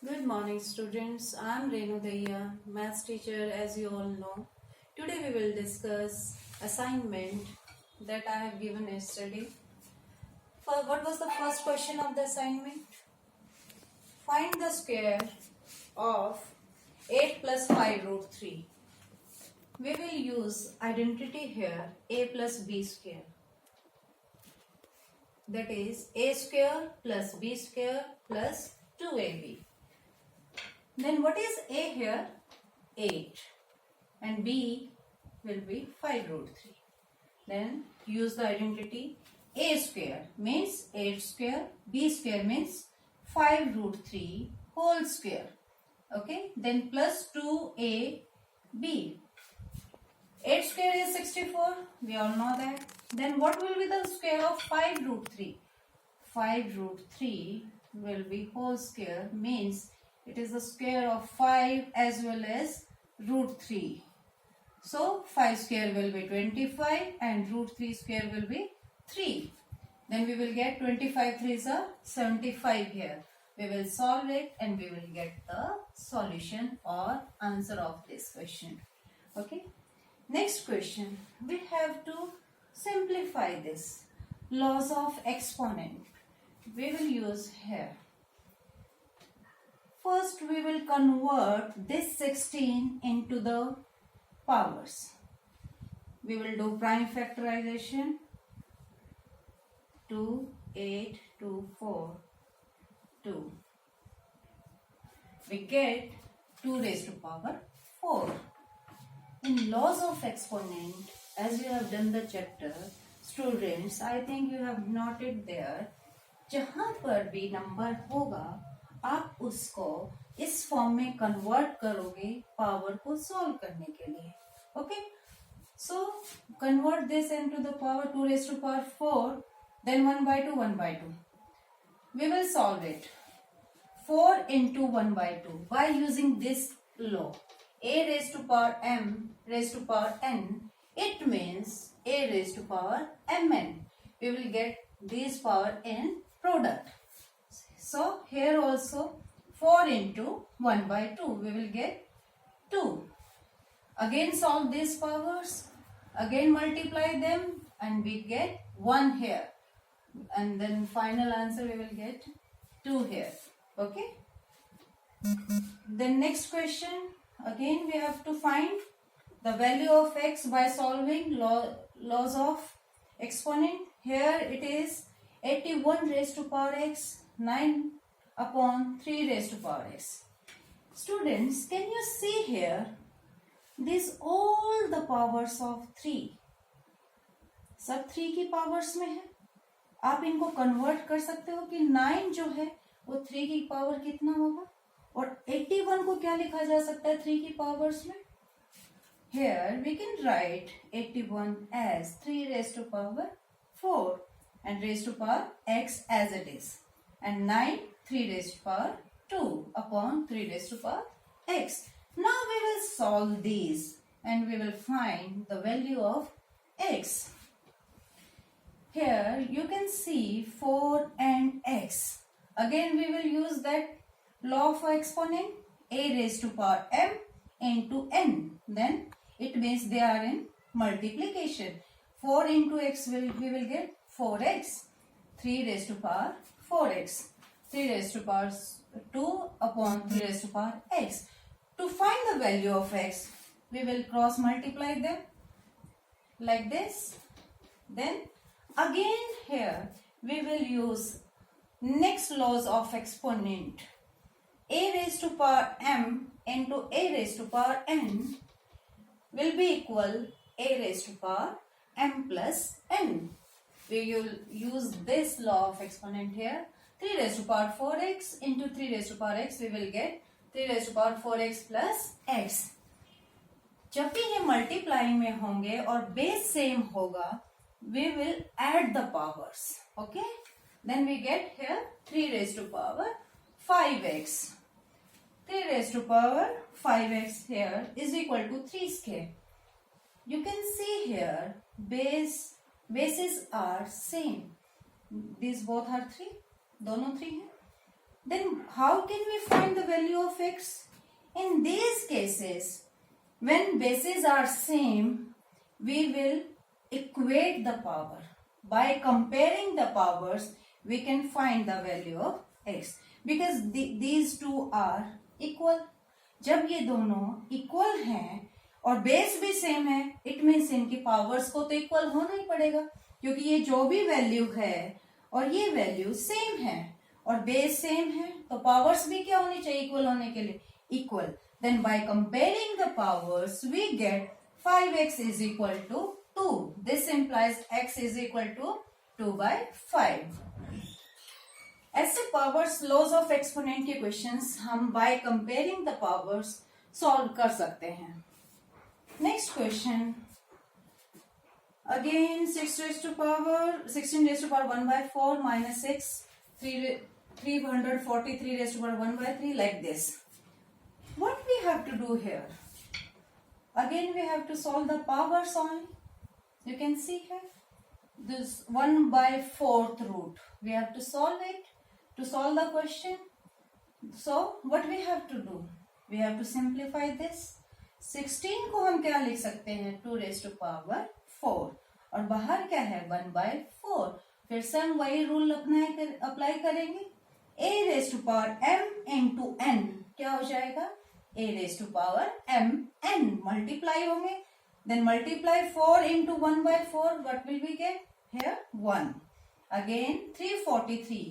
Good morning, students. I'm Renu Daya, maths teacher, as you all know. Today we will discuss assignment that I have given yesterday. What was the first question of the assignment? Find the square of 8 plus 5 root 3. We will use identity here, a plus b square. That is a square plus b square plus 2ab. Then what is a here? 8. And b will be 5 root 3. Then use the identity. A square means 8 square. B square means 5 root 3 whole square. Okay. Then plus 2ab. 8 square is 64. We all know that. Then what will be the square of 5 root 3? 5 root 3 will be whole square, means it is the square of 5 as well as root 3. So 5 square will be 25 and root 3 square will be 3. Then we will get 25 3s are 75 here. We will solve it and we will get the solution or answer of this question. Okay. Next question. We have to simplify this. Laws of exponent. We will use here. First we will convert this 16 into the powers. We will do prime factorization. 2, 8, 2, 4, 2. We get 2 raised to power 4. In laws of exponent, as you have done the chapter, students, I think you have noted there, जहाँ पर भी number होगा आप उसको इस form में convert करोगे power को सॉल्व करने के लिए. Okay, so convert this into the power 2 raised to power 4, then 1/2 1/2. We will solve it. 4 into 1/2 by using this law. A raised to power m raised to power n. It means a raised to power mn. We will get this power in product. So here also 4 into 1/2. We will get 2. Again solve these powers. Again multiply them and we get 1 here. And then final answer we will get 2 here. Okay. Then next question. Again we have to find the value of x by solving laws of exponent. Here it is 81 raised to power x, 9 upon 3 raised to power x. Students, can you see here? These all the powers of 3. सब 3 की powers में है. आप इनको convert कर सकते हो कि 9 जो है वो 3 की पावर कितना होगा और 81 को क्या लिखा जा सकता है 3 की पावर्स में. Here we can write 81 as 3 raised to power 4 and raised to power x as it is, and 9 3 raised to power 2 upon 3 raised to power x. Now we will solve these and we will find the value of x. Here you can see 4 and x. Again we will use that law of exponent, a raised to power m into n. Then it means they are in multiplication. 4 into x we will get 4x. 3 raised to power 4x. 3 raised to power 2 upon 3 raised to power x. To find the value of x, we will cross multiply them like this. Then again here we will use next laws of exponent. A raised to power m into a raised to power n will be equal a raised to power m plus n. We will use this law of exponent here. 3 raised to power 4x into 3 raised to power x, we will get 3 raised to power 4x plus x. जब भी ये multiply में होंगे और base same होगा, we will add the powers. Okay? Then we get here 3 raised to power 5x. 3 raised to power 5x here is equal to 3 square. You can see here bases are same. These both are 3. दोनों 3 हैं. Then how can we find the value of x? In these cases, when bases are same, we will equate the power. By comparing the powers, we can find the value of x. Because these two are equal. जब ये दोनों equal हैं और base भी same है, it means इनकी powers को तो इक्वल होना ही पड़ेगा, क्योंकि ये जो भी वैल्यू है और ये वैल्यू सेम है और बेस सेम है, तो पावर्स भी क्या होनी चाहिए इक्वल होने के लिए? Equal. Then by comparing the powers we get 5x is equal to 2. This implies x is equal to 2/5. ऐसे पावर्स, लॉज ऑफ एक्सपोनेंट के क्वेश्चंस हम bye comparing the powers solve कर सकते हैं. Next question, again 16 raised to power 1/4 minus 6, 343 raised to power 1/3, like this. What we have to do here? Again we have to solve the powers only. You can see here this 1/4th root. We have to solve it to solve the question. So what we have to do? We have to simplify this. 16 को हम क्या लिख सकते हैं? 2 raised to power 4 और बाहर क्या है? 1/4. फिर से हम वही रूल अप्लाई करेंगे. a raised to power m into n क्या हो जाएगा? a raised to power m n multiply होंगे. Then multiply 4 into 1/4. What will we get? Here 1. Again 343.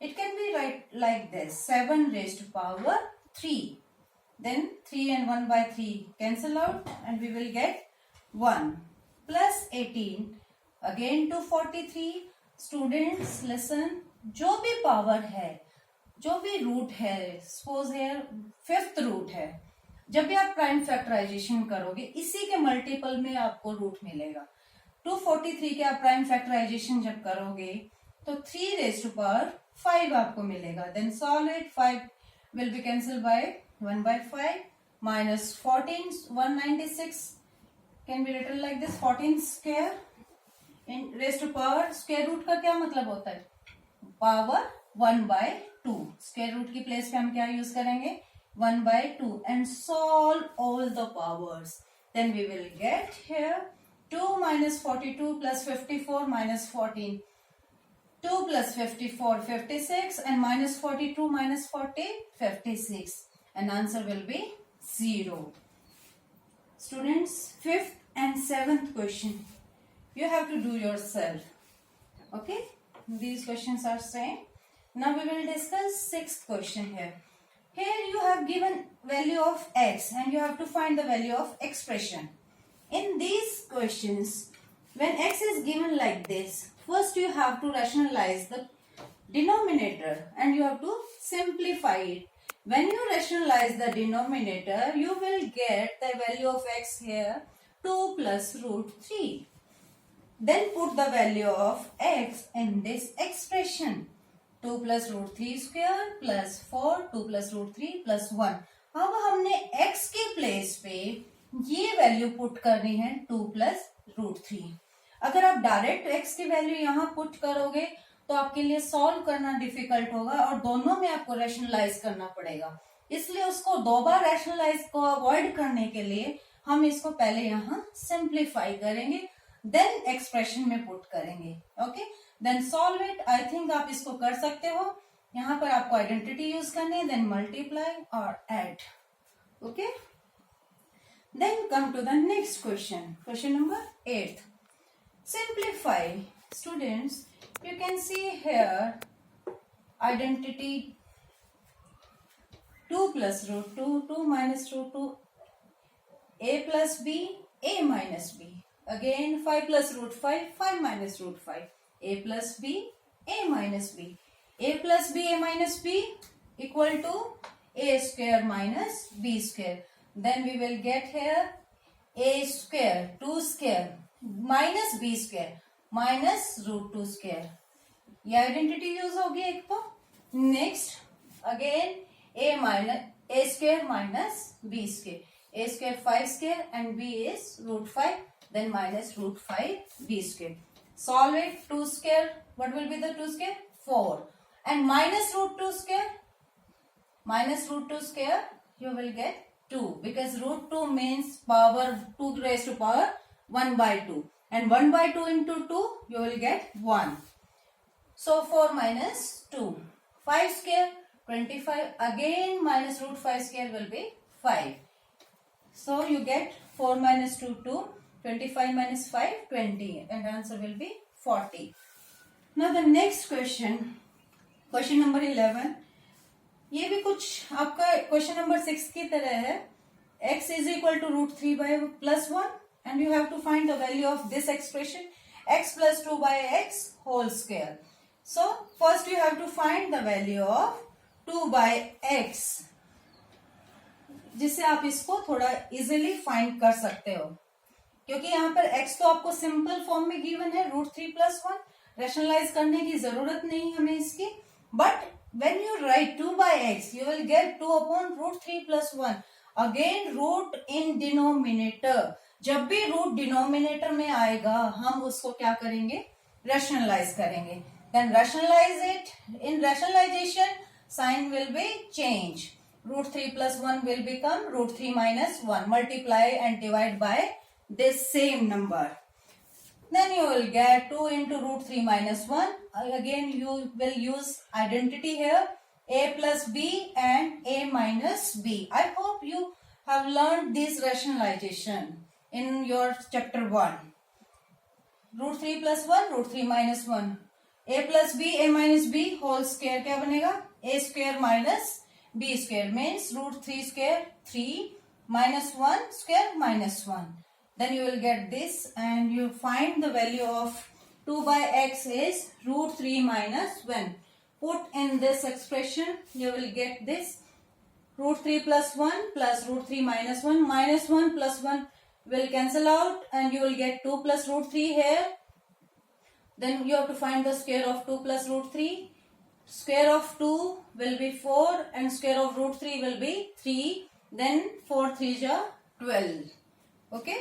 It can be write like this. 7 raised to power 3. Then 3 and 1/3 cancel out and we will get 1 plus 18. Again 243. Students listen. जो भी power है, जो भी root है, suppose है 5th root है, जब भी आप प्राइम फैक्टराइजेशन करोगे इसी के मल्टीपल में आपको रूट मिलेगा. 243 के आप प्राइम फैक्टराइजेशन जब करोगे तो 3 raised to power 5 आपको मिलेगा. Then solve it. 5 will be cancel by 1/5 minus 14 196 can be written like this. 14 square in raised to power. Square root का क्या मतलब होता है? पावर 1/2. स्क्वायर रूट की प्लेस पे हम क्या यूज करेंगे? 1/2 and solve all the powers. Then we will get here 2 minus 42 plus 54 minus 14. 2 plus 54 56 and minus 42 minus 40 56 and answer will be 0. Students, 5th and 7th question you have to do yourself. Okay, these questions are same. Now we will discuss 6th question here. Here you have given value of x and you have to find the value of expression. In these questions, when x is given like this, first you have to rationalize the denominator and you have to simplify it. When you rationalize the denominator, you will get the value of x here 2 plus root 3. Then put the value of x in this expression. 2 plus root 3 square plus 4 2 plus root 3 plus 1. अब हमने x के place पे ये value put करनी है 2 plus root 3. अगर आप direct x की वैल्यू यहाँ पुट करोगे तो आपके लिए सॉल्व करना डिफिकल्ट होगा और दोनों में आपको रैशनलाइज करना पड़ेगा. इसलिए उसको 2 बार रैशनलाइज को अवॉइड करने के लिए हम इसको पहले यहाँ सिंप्लीफाई करेंगे, देन एक्सप्रेशन में पुट करेंगे. Okay, then solve it. I think आप इसको कर सकते हो. यहाँ पर आपको आइडेंटिटी यूज करनी है, देन मल्टीप्लाई और add. Okay, then come to the next question. Question number 8. Simplify. Students, you can see here identity 2 plus root 2, 2 minus root 2, a plus b, a minus b. Again 5 plus root 5, 5 minus root 5, a plus b, a minus b. A plus b, a minus b equal to a square minus b square. Then we will get here a square, 2 square minus b square minus root 2 square. ये identity use होगी एक तो. Next again a square minus b square. a square 5 square and b is root 5, then minus root 5 b square. Solve it. 2 square, what will be the 2 square? 4 and minus root 2 square minus root 2 square, you will get 2, because root 2 means power 2 raised to power 1 by 2, and 1 by 2 into 2 you will get 1. So 4 minus 2, 5 square 25, again minus root 5 square will be 5. So you get 4 minus 2 2, 25 minus 5 20, and answer will be 40. Now the next question, question number 11. ये भी कुछ आपका question number 6 की तरह है. x is equal to root 3 by plus 1, and you have to find the value of this expression, x plus 2 by x whole square. So first you have to find the value of 2 by x, जिससे आप इसको थोड़ा easily find कर सकते हो, क्योंकि यहाँ पर x तो आपको सिंपल फॉर्म में गिवन है, रूट 3 प्लस 1. रेशनलाइज करने की जरूरत नहीं हमें इसकी. But when you write 2 by x, you will get 2 upon root 3 plus 1. Again root in denominator. जब भी रूट डिनोमिनेटर में आएगा हम उसको क्या करेंगे, rationalize करेंगे. Then rationalize it. In rationalization, sign will be changed. Root 3 plus 1 will become root 3 minus 1. Multiply and divide by this same number. Then you will get 2 into root 3 minus 1. Again you will use identity here, a plus b and a minus b. I hope you have learned this rationalization in your chapter 1. Root 3 plus 1, root 3 minus 1. A plus b, a minus b whole square क्या बनेगा, a square minus b square means root 3 square 3 minus 1 square minus 1. Then you will get this, and you find the value of 2 by x is root 3 minus 1. Put in this expression, you will get this, root 3 plus 1 plus root 3 minus 1. Minus 1 plus 1 will cancel out, and you will get 2 plus root 3 here. Then you have to find the square of 2 plus root 3. Square of 2 will be 4, and square of root 3 will be 3. Then 4 3s are 12. Okay.